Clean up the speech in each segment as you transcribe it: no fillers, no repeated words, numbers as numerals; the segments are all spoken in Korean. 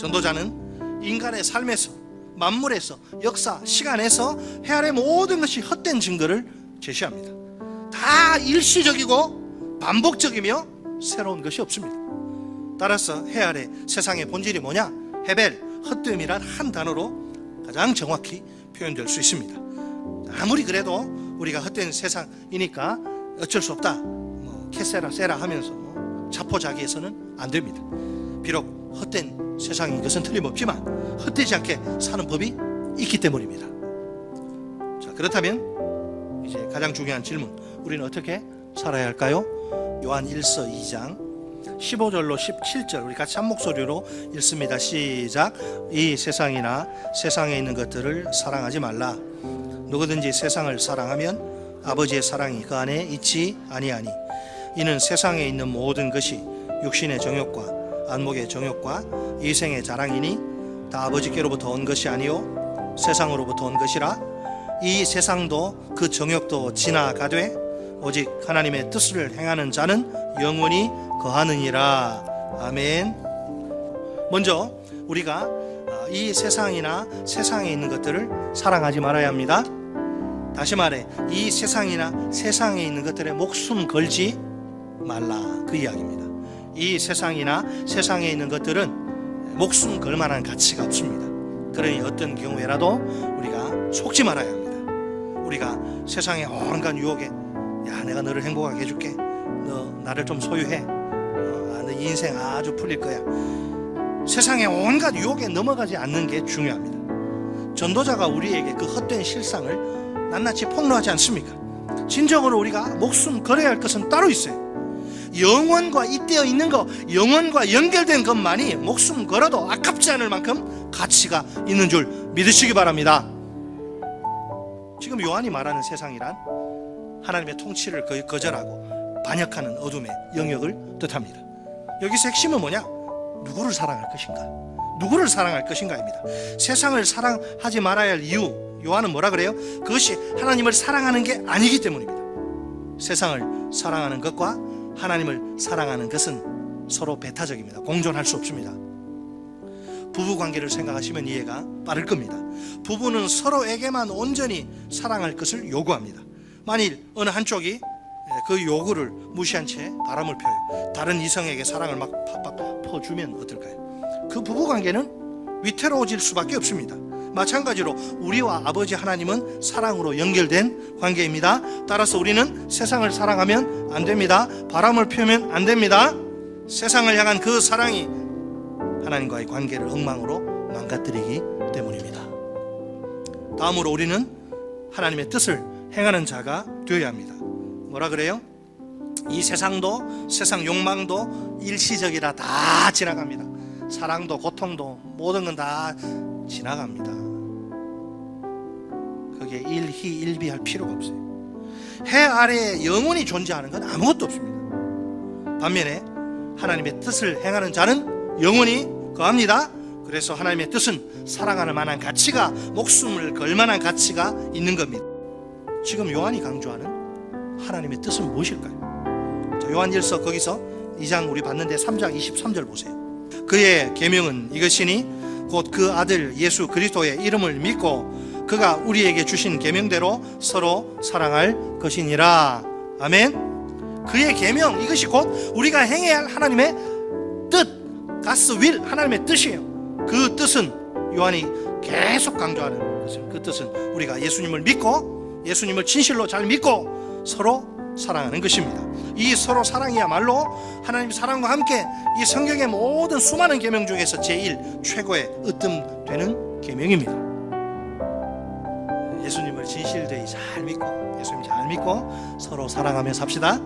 전도자는 인간의 삶에서, 만물에서, 역사, 시간에서 해 아래 모든 것이 헛된 증거를 제시합니다. 다 일시적이고 반복적이며 새로운 것이 없습니다. 따라서 해 아래 세상의 본질이 뭐냐? 헤벨, 헛됨이란 한 단어로 가장 정확히 표현될 수 있습니다. 아무리 그래도 우리가 헛된 세상이니까 어쩔 수 없다, 캐세라 세라 하면서 자포자기해서는 안 됩니다. 비록 헛된 세상인 것은 틀림없지만 헛되지 않게 사는 법이 있기 때문입니다. 자, 그렇다면 이제 가장 중요한 질문, 우리는 어떻게 살아야 할까요? 요한 1서 2장 15절로 17절 우리 같이 한 목소리로 읽습니다. 시작. 이 세상이나 세상에 있는 것들을 사랑하지 말라. 누구든지 세상을 사랑하면 아버지의 사랑이 그 안에 있지 아니하니, 이는 세상에 있는 모든 것이 육신의 정욕과 안목의 정욕과 이생의 자랑이니 다 아버지께로부터 온 것이 아니요 세상으로부터 온 것이라. 이 세상도 그 정욕도 지나가되 오직 하나님의 뜻을 행하는 자는 영원히 거하느니라. 아멘. 먼저 우리가 이 세상이나 세상에 있는 것들을 사랑하지 말아야 합니다. 다시 말해, 이 세상이나 세상에 있는 것들에 목숨 걸지 말라, 그 이야기입니다. 이 세상이나 세상에 있는 것들은 목숨 걸 만한 가치가 없습니다. 그러니 어떤 경우에라도 우리가 속지 말아야 합니다. 우리가 세상의 온갖 유혹에, 야, 내가 너를 행복하게 해줄게, 너 나를 좀 소유해, 너 인생 아주 풀릴 거야, 세상의 온갖 유혹에 넘어가지 않는 게 중요합니다. 전도자가 우리에게 그 헛된 실상을 낱낱이 폭로하지 않습니까? 진정으로 우리가 목숨 걸어야 할 것은 따로 있어요. 영원과 잇대어 있는 것, 영원과 연결된 것만이 목숨 걸어도 아깝지 않을 만큼 가치가 있는 줄 믿으시기 바랍니다. 지금 요한이 말하는 세상이란 하나님의 통치를 거절하고 반역하는 어둠의 영역을 뜻합니다. 여기서 핵심은 뭐냐? 누구를 사랑할 것인가? 누구를 사랑할 것인가입니다. 세상을 사랑하지 말아야 할 이유, 요한은 뭐라 그래요? 그것이 하나님을 사랑하는 게 아니기 때문입니다. 세상을 사랑하는 것과 하나님을 사랑하는 것은 서로 배타적입니다. 공존할 수 없습니다. 부부 관계를 생각하시면 이해가 빠를 겁니다. 부부는 서로에게만 온전히 사랑할 것을 요구합니다. 만일 어느 한쪽이 그 요구를 무시한 채 바람을 펴요, 다른 이성에게 사랑을 막 팍팍 퍼주면 어떨까요? 그 부부 관계는 위태로워질 수밖에 없습니다. 마찬가지로 우리와 아버지 하나님은 사랑으로 연결된 관계입니다. 따라서 우리는 세상을 사랑하면 안 됩니다. 바람을 피우면 안 됩니다. 세상을 향한 그 사랑이 하나님과의 관계를 엉망으로 망가뜨리기 때문입니다. 다음으로 우리는 하나님의 뜻을 행하는 자가 되어야 합니다. 뭐라 그래요? 이 세상도, 세상 욕망도 일시적이라 다 지나갑니다. 사랑도 고통도 모든 건 다 지나갑니다. 거기에 일희일비할 필요가 없어요. 해 아래에 영원히 존재하는 건 아무것도 없습니다. 반면에 하나님의 뜻을 행하는 자는 영원히 거합니다. 그래서 하나님의 뜻은 사랑하는 만한 가치가, 목숨을 걸 만한 가치가 있는 겁니다. 지금 요한이 강조하는 하나님의 뜻은 무엇일까요? 자, 요한 1서 거기서 2장 우리 봤는데 3장 23절 보세요. 그의 계명은 이것이니 곧 그 아들 예수 그리스도의 이름을 믿고 그가 우리에게 주신 계명대로 서로 사랑할 것이니라. 아멘. 그의 계명, 이것이 곧 우리가 행해야 할 하나님의 뜻, God's will, 하나님의 뜻이에요. 그 뜻은 요한이 계속 강조하는 것은, 그 뜻은 우리가 예수님을 믿고, 예수님을 진실로 잘 믿고 서로 사랑하는 것입니다. 이 서로 사랑이야말로 하나님 사랑과 함께 이 성경의 모든 수많은 계명 중에서 제일 최고의 으뜸되는 계명입니다. 예수님을 진실되이 잘 믿고, 예수님 잘 믿고 서로 사랑하며 삽시다.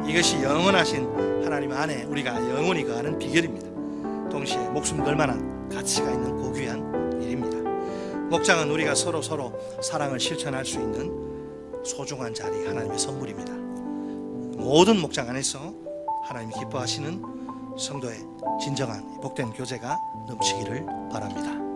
이것이 영원하신 하나님 안에 우리가 영원히 거하는 비결입니다. 동시에 목숨 걸 만한 가치가 있는 고귀한 일입니다. 목장은 우리가 서로 사랑을 실천할 수 있는 소중한 자리, 하나님의 선물입니다. 모든 목장 안에서 하나님이 기뻐하시는 성도의 진정한 복된 교제가 넘치기를 바랍니다.